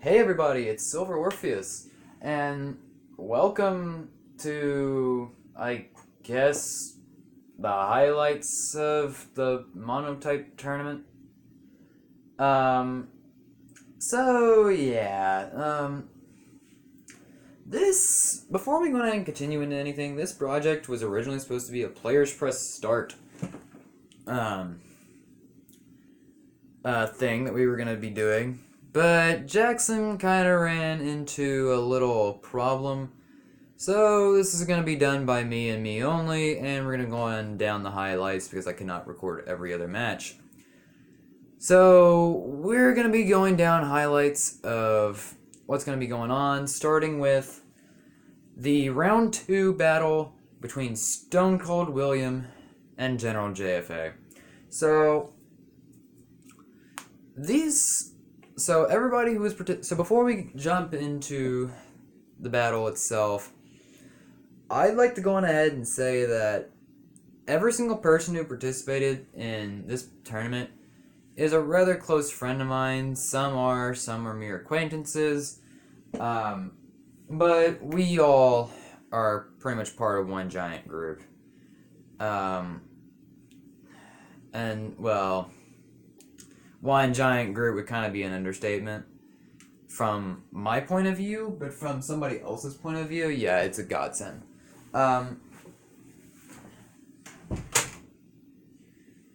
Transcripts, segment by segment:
Hey everybody, it's Silver Orpheus, and welcome to, I guess, the highlights of the Monotype Tournament. Um, so yeah, before we go ahead and continue into anything, this project was originally supposed to be a Players Press Start, thing that we were going to be doing. But Jackson kind of ran into a little problem. So this is going to be done by me and me only, and we're going to go on down the highlights because I cannot record every other match. So we're going to be going down highlights of what's going to be going on, starting with the round 2 battle between StoneColdWilliam and GeneralJFA. So everybody who was so before we jump into the battle itself, I'd like to go on ahead and say that every single person who participated in this tournament is a rather close friend of mine. Some are mere acquaintances, but we all are pretty much part of one giant group. And well, one giant group would kind of be an understatement from my point of view, but from somebody else's point of view, yeah, it's a godsend.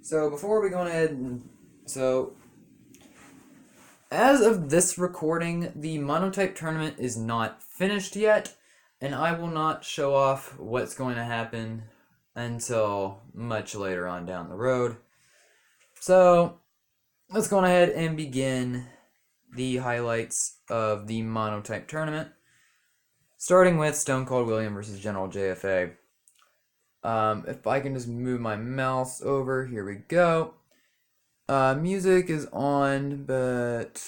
So before we go ahead as of this recording, the Monotype Tournament is not finished yet, and I will not show off what's going to happen until much later on down the road. So let's go ahead and begin the highlights of the Monotype Tournament, starting with StoneColdWilliam versus GeneralJFA. If I can just move my mouse over, here we go. Music is on, but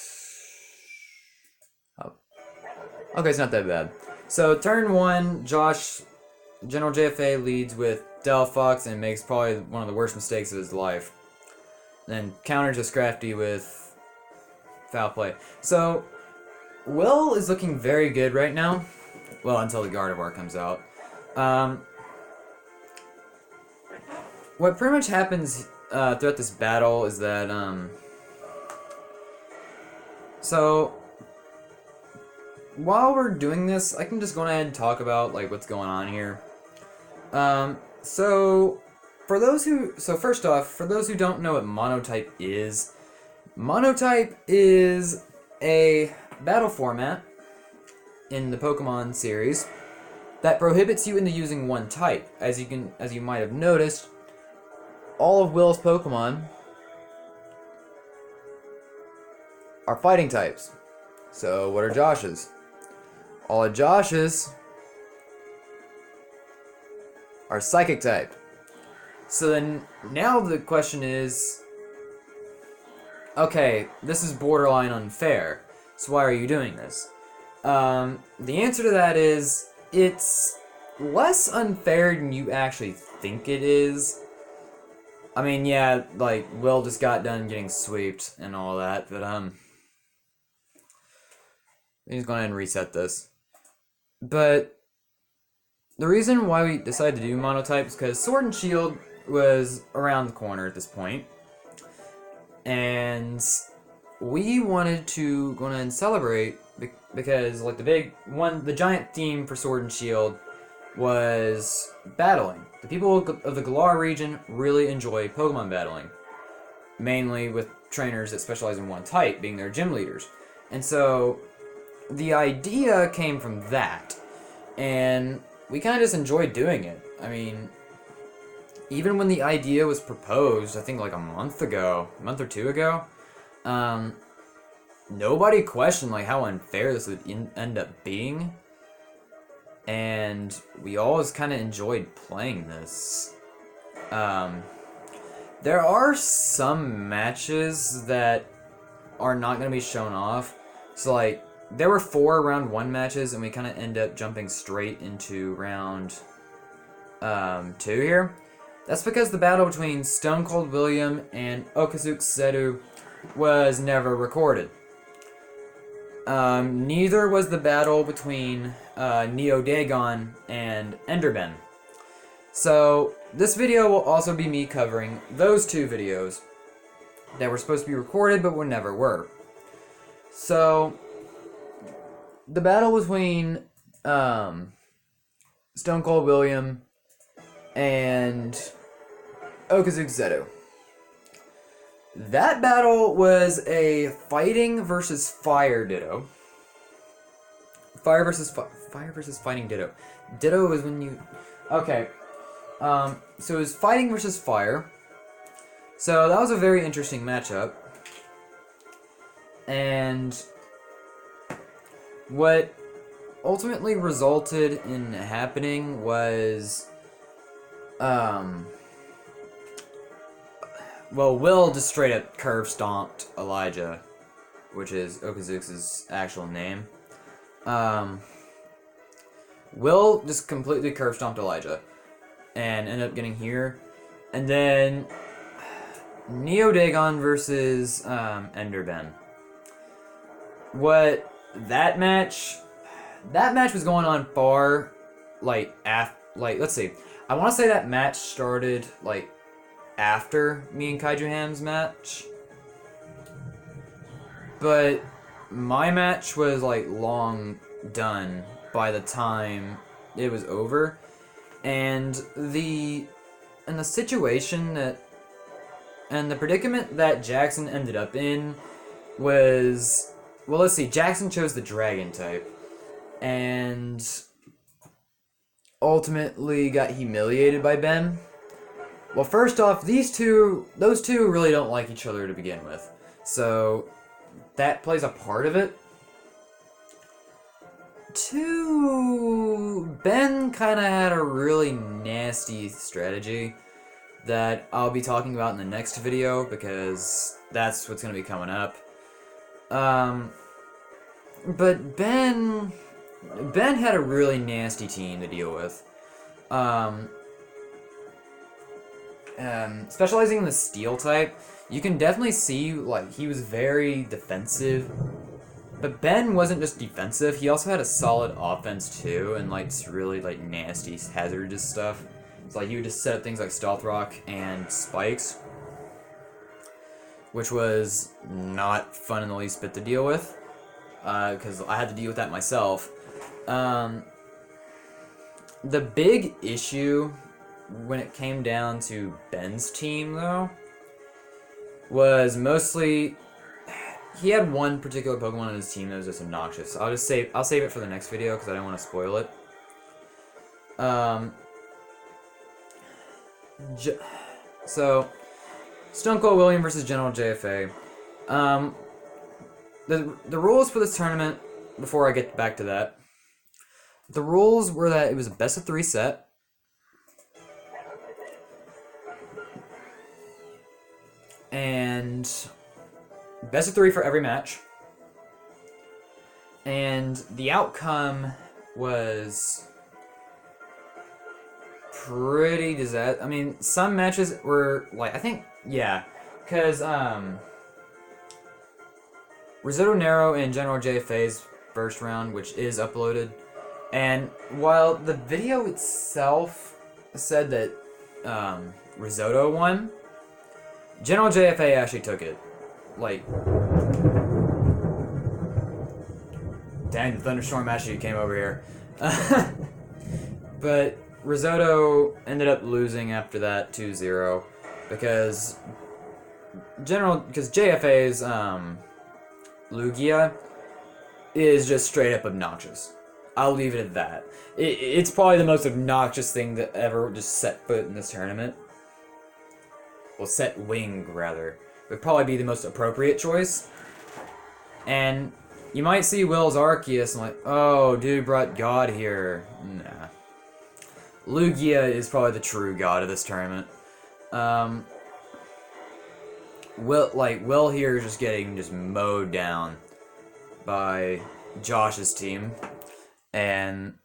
okay, it's not that bad. So turn 1, GeneralJFA leads with Delphox and makes probably one of the worst mistakes of his life. Then counters a Scrafty with foul play. So, Will is looking very good right now. Well, until the Gardevoir comes out. What pretty much happens throughout this battle is that, so, while we're doing this, I can just go ahead and talk about, like, what's going on here. First off, for those who don't know what Monotype is a battle format in the Pokemon series that prohibits you into using one type. As you might have noticed, all of Will's Pokemon are fighting types. So what are Josh's? All of Josh's are psychic type. So then, now the question is, okay, this is borderline unfair, so why are you doing this? The answer to that is, it's less unfair than you actually think it is. I mean, yeah, like, Will just got done getting sweeped and all that, but, he's going to reset this. But the reason why we decided to do Monotype is because Sword and Shield was around the corner at this point, and we wanted to go ahead and celebrate because, like, the giant theme for Sword and Shield was battling. The people of the Galar region really enjoy Pokemon battling, mainly with trainers that specialize in one type, being their gym leaders. And so the idea came from that, and we kind of just enjoyed doing it. I mean, even when the idea was proposed, I think like a month or two ago, nobody questioned like how unfair this would end up being, and we always kind of enjoyed playing this. There are some matches that are not going to be shown off, so like there were 4 round 1 matches, and we kind of end up jumping straight into round 2 here. That's because the battle between StoneColdWilliam and Ocazux was never recorded. neither was the battle between NeoDagon and EnderBen. So this video will also be me covering those two videos that were supposed to be recorded but never were. So the battle between StoneColdWilliam and Ocazux Zeto. That battle was a fighting versus fire ditto. Fire versus fighting ditto. Ditto is when you... Okay. So it was fighting versus fire. So that was a very interesting matchup. And what ultimately resulted in happening was... Well, Will just straight up curve stomped Elijah, which is Ocazux's actual name. Will just completely curve stomped Elijah and ended up getting here. And then NeoDagon versus EnderBen. What that match was going on far, let's see. I want to say that match started like after me and Kaiju Ham's match, but my match was like long done by the time it was over, and the situation that and the predicament that Jackson ended up in was, well, let's see, Jackson chose the dragon type and ultimately got humiliated by Ben. Well, first off, those two really don't like each other to begin with, so that plays a part of it. Two, Ben kind of had a really nasty strategy that I'll be talking about in the next video because that's what's going to be coming up. But Ben had a really nasty team to deal with. Specializing in the steel type, you can definitely see like he was very defensive, but Ben wasn't just defensive, he also had a solid offense too, and like really like nasty hazardous stuff. It's like he would just set up things like Stealth Rock and Spikes, which was not fun in the least bit to deal with, because I had to deal with that myself. The big issue when it came down to Ben's team, though, was mostly he had one particular Pokemon in his team that was just obnoxious. I'll save it for the next video because I don't want to spoil it. So StoneColdWilliam versus GeneralJFA. The rules for this tournament, before I get back to that, the rules were that it was a best of 3 set. And best of 3 for every match. And the outcome was pretty disastrous. I mean, some matches were like, I think, yeah, because Risotto Nero in GeneralJFA's first round, which is uploaded, and while the video itself said that Risotto won, GeneralJFA actually took it. Like, dang, the thunderstorm actually came over here. But Risotto ended up losing after that 2-0 because JFA's Lugia is just straight up obnoxious. I'll leave it at that. It's probably the most obnoxious thing that ever just set foot in this tournament. Well, set wing, rather. Would probably be the most appropriate choice. And you might see Will's Arceus and like, oh, dude brought God here. Nah. Lugia is probably the true god of this tournament. Will here is just getting mowed down by Josh's team. And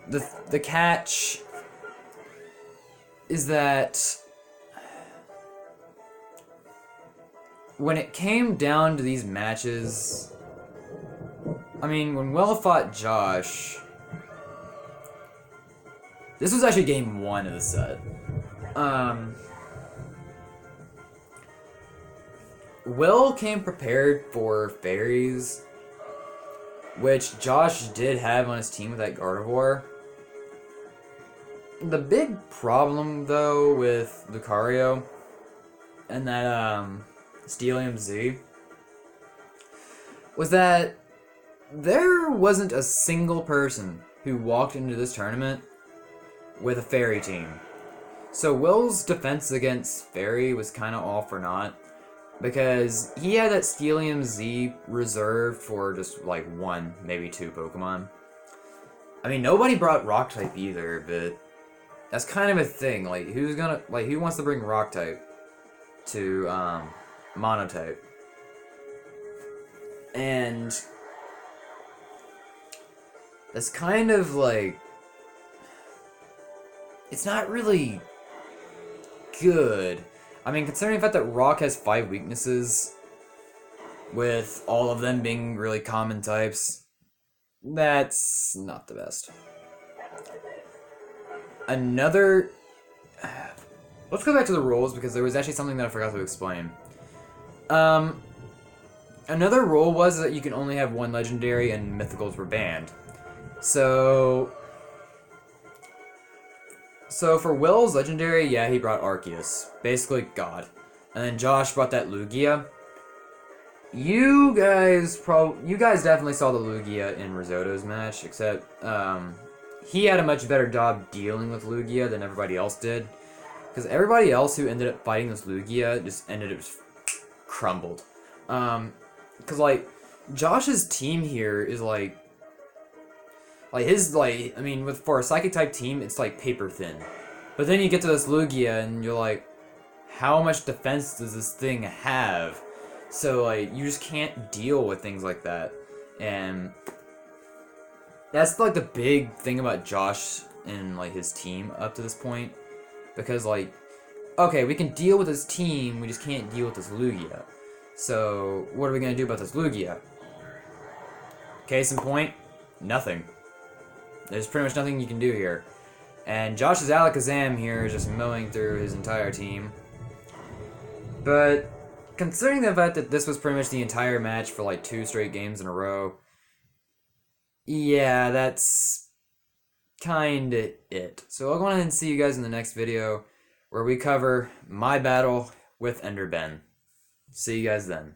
the catch is that when it came down to these matches, I mean, when Will fought Josh, this was actually game 1 of the set. Will came prepared for fairies, which Josh did have on his team with that Gardevoir. The big problem, though, with Lucario and that Steelium Z was that there wasn't a single person who walked into this tournament with a fairy team. So Will's defense against fairy was kind of all for naught, because he had that Steelium Z reserved for just like 1, maybe 2 Pokemon. I mean, nobody brought Rock type either, but that's kind of a thing. Like, who wants to bring Rock type to Monotype? And that's kind of like, it's not really good. I mean, considering the fact that Rock has 5 weaknesses, with all of them being really common types, that's not the best. Let's go back to the rules, because there was actually something that I forgot to explain. Another rule was that you can only have 1 legendary and mythicals were banned. So for Will's legendary, yeah, he brought Arceus, basically God. And then Josh brought that Lugia. You guys definitely saw the Lugia in Risotto's match, except he had a much better job dealing with Lugia than everybody else did. Because everybody else who ended up fighting this Lugia just ended up crumbled. Because, like, Josh's team here is, for a Psychic-type team, it's, like, paper thin. But then you get to this Lugia, and you're like, how much defense does this thing have? So, like, you just can't deal with things like that. And that's, like, the big thing about Josh and, like, his team up to this point. Because, like, okay, we can deal with this team, we just can't deal with this Lugia. So, what are we going to do about this Lugia? Case in point, nothing. There's pretty much nothing you can do here. And Josh's Alakazam here is just mowing through his entire team. But considering the fact that this was pretty much the entire match for like 2 straight games in a row, yeah, that's kinda it. So I'll go ahead and see you guys in the next video, where we cover my battle with EnderBen. See you guys then.